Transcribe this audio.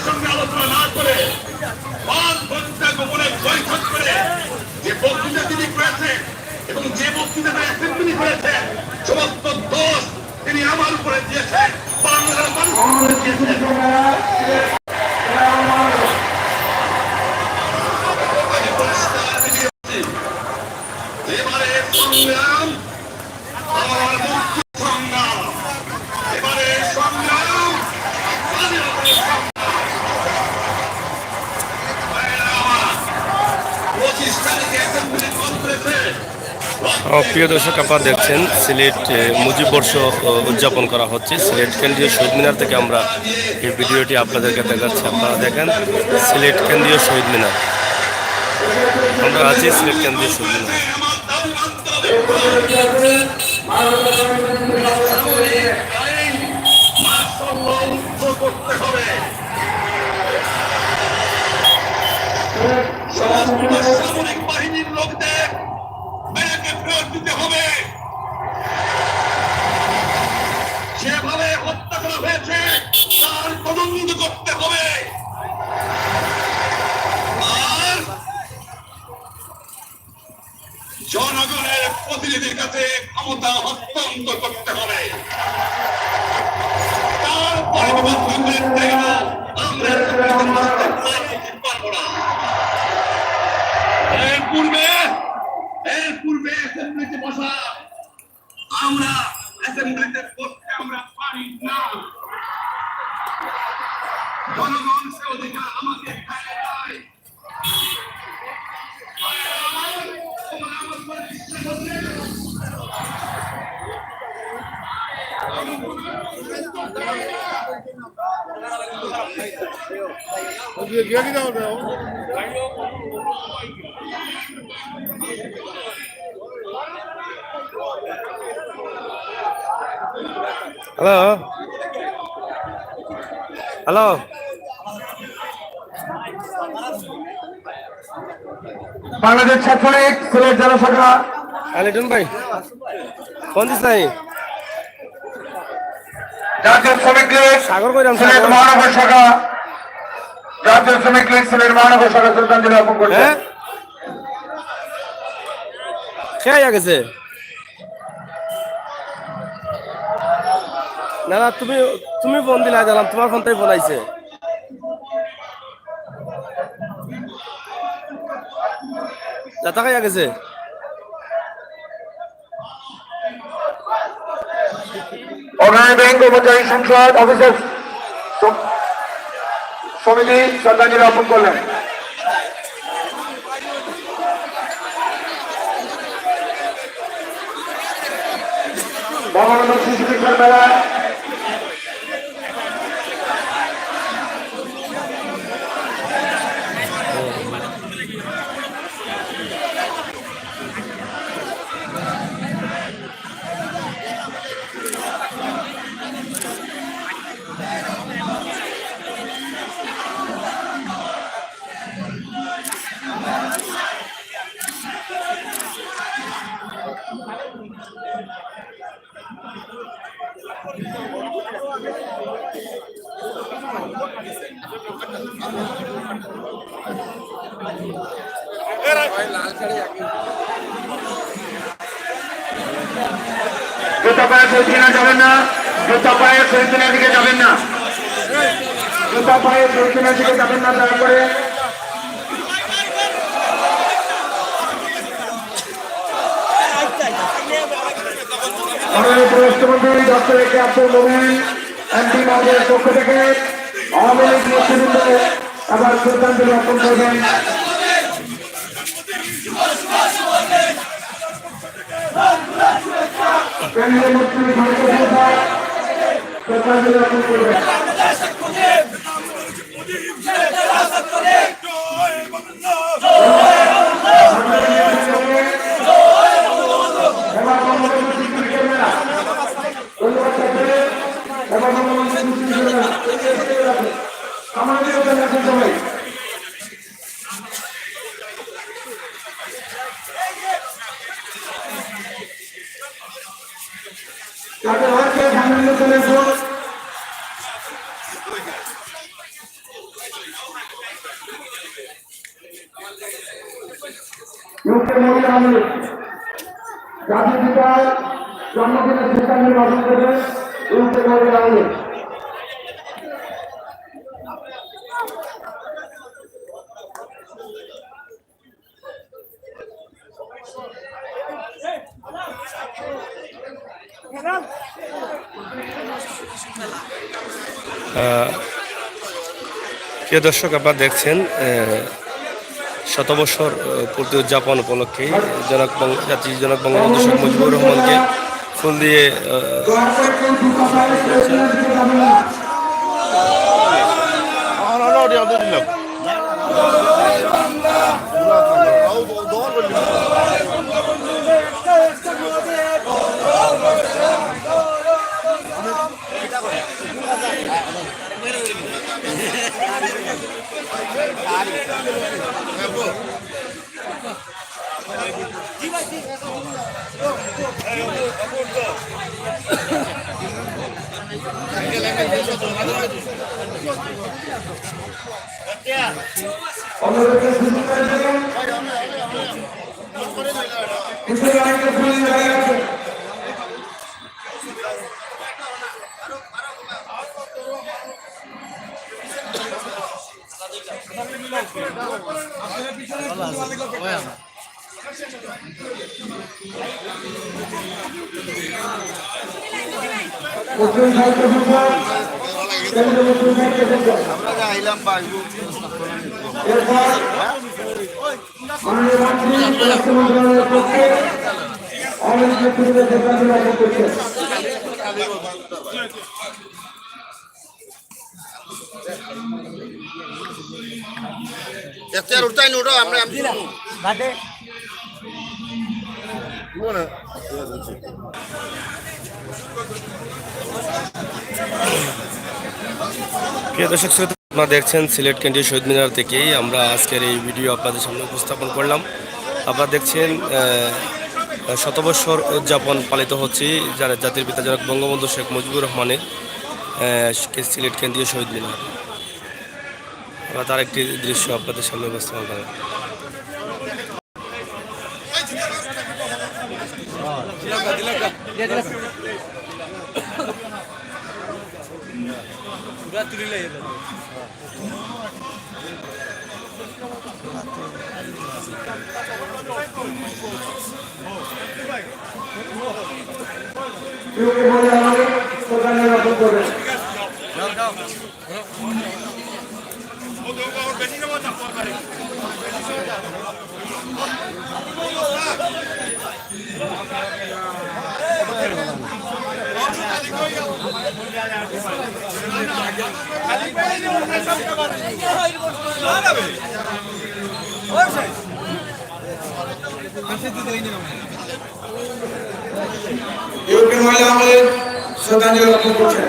সঙ্গে আলোচনা না করে গোপনে বৈঠক করে যে বক্তৃতা তিনি করেছেন এবং যে বক্তৃতাটা অ্যাসেম্বলি করেছেন সমস্ত দোষ তিনি আমার উপরে দিয়েছেন, বাংলার মানুষের উপরে দিয়েছেন। এবারে সংগ্রাম আমার মুক্তি সংগ্রাম, এবারে সংগ্রাম প্রিয় দর্শক, আপনারা দেখছেন সিলেট মুজিব বর্ষ উদযাপন করা হচ্ছে। সিলেট কেন্দ্রীয় শহীদ মিনার থেকে আমরা এই ভিডিওটি আপনাদেরকে দেখাচ্ছি। আপনারা দেখেন সিলেট কেন্দ্রীয় শহীদ মিনার, আমরা আছি সিলেট কেন্দ্রীয় শহীদ মিনার। সামরিক বাহিনীর লোকদের ব্যাংকে ফেরত দিতে হবে। যেভাবে হত্যা করা হয়েছে তার তদন্ত করতে হবে, আর জনগণের প্রতিনিধির কাছে ক্ষমতা হস্তান্তর করতে হবে। তার পরিবর্তনের আমরা পারবো না। এর পূর্বে অ্যাসেম্বলিতে বসা, আমরা অ্যাসেম্বলিতে বসতে আমরা পারি না। জনগণ সে অধিকার আমাকে দেয়। হ্যালো হ্যালো, বাংলাদেশ ছাত্রলীগ সিলেট জেলা শাখা লিটন ভাই ফোন দিস নাই? জাতীয় শ্রমিক লীগ সাগর কইরাম সিলেট মহানগর শাখা, জাতীয় শ্রমিক লীগ সিলেট মহানগর শাখা শ্রদ্ধাঞ্জলি অর্পণ করছে। খেয়ে গেছে না না, তুমি ফোন দিলা, জানলাম তোমার ফোন থেকে ফোন আইছে। যাতা খাইয়া গেছে। অগ্রণী ব্যাংক কর্মচারী সংসদ অফিসার সমিতি শ্রদ্ধাঞ্জলি অর্পণ করলেন। বঙ্গবন্ধু শিশু শিক্ষার মেলা জুতা পায়ে শহীদ মিনার যাবেন না, জুতা পায়ে শহীদ মিনার দিকে যাবেন না, জুতা পায়ে শহীদ মিনার দিকে যাবেন না। দয়া করে পররাষ্ট্রমন্ত্রী doctor A K Abdul Momen MP মহোদয়ের পক্ষ থেকে আওয়ামী লীগ নেতৃবৃন্দ আবার শ্রদ্ধাঞ্জলি অর্পণ করবেন। কেন্দ্রীয় মন্ত্রী শ্রদ্ধাঞ্জলি অর্পণ করবেন। আমাদের সবাই তাদের হাতকে সামনে চলে ইউকে মহিলা আওয়ামী লীগ জাতির পিতার জন্মদিনের স্থান নির্বাচন করবে ইউকে মহিলা আওয়ামী লীগ। প্রিয় দর্শক, আপনারা দেখছেন শতবর্ষর পূর্তি উদযাপন উপলক্ষে জাতির জনক বঙ্গবন্ধু শেখ মুজিবুর রহমানকে ফুল দিয়ে প্রিয় দর্শক শ্রোতা, আপনারা দেখছেন সিলেট কেন্দ্রীয় শহীদ মিনার থেকেই আমরা আজকের এই ভিডিও আপনাদের সামনে উপস্থাপন করলাম। আপনারা দেখছেন শতবর্ষর উদযাপন পালিত হচ্ছে যারা জাতির পিতা জনক বঙ্গবন্ধু শেখ মুজিবুর রহমানের সিলেট কেন্দ্রীয় শহীদ মিনার। আমরা তার একটি দৃশ্য আপনাদের সামনে উপস্থাপন করেন। ইউকে মহিলা আওয়ামী লীগ শ্রদ্ধাঞ্জলি অর্পণ করছেন।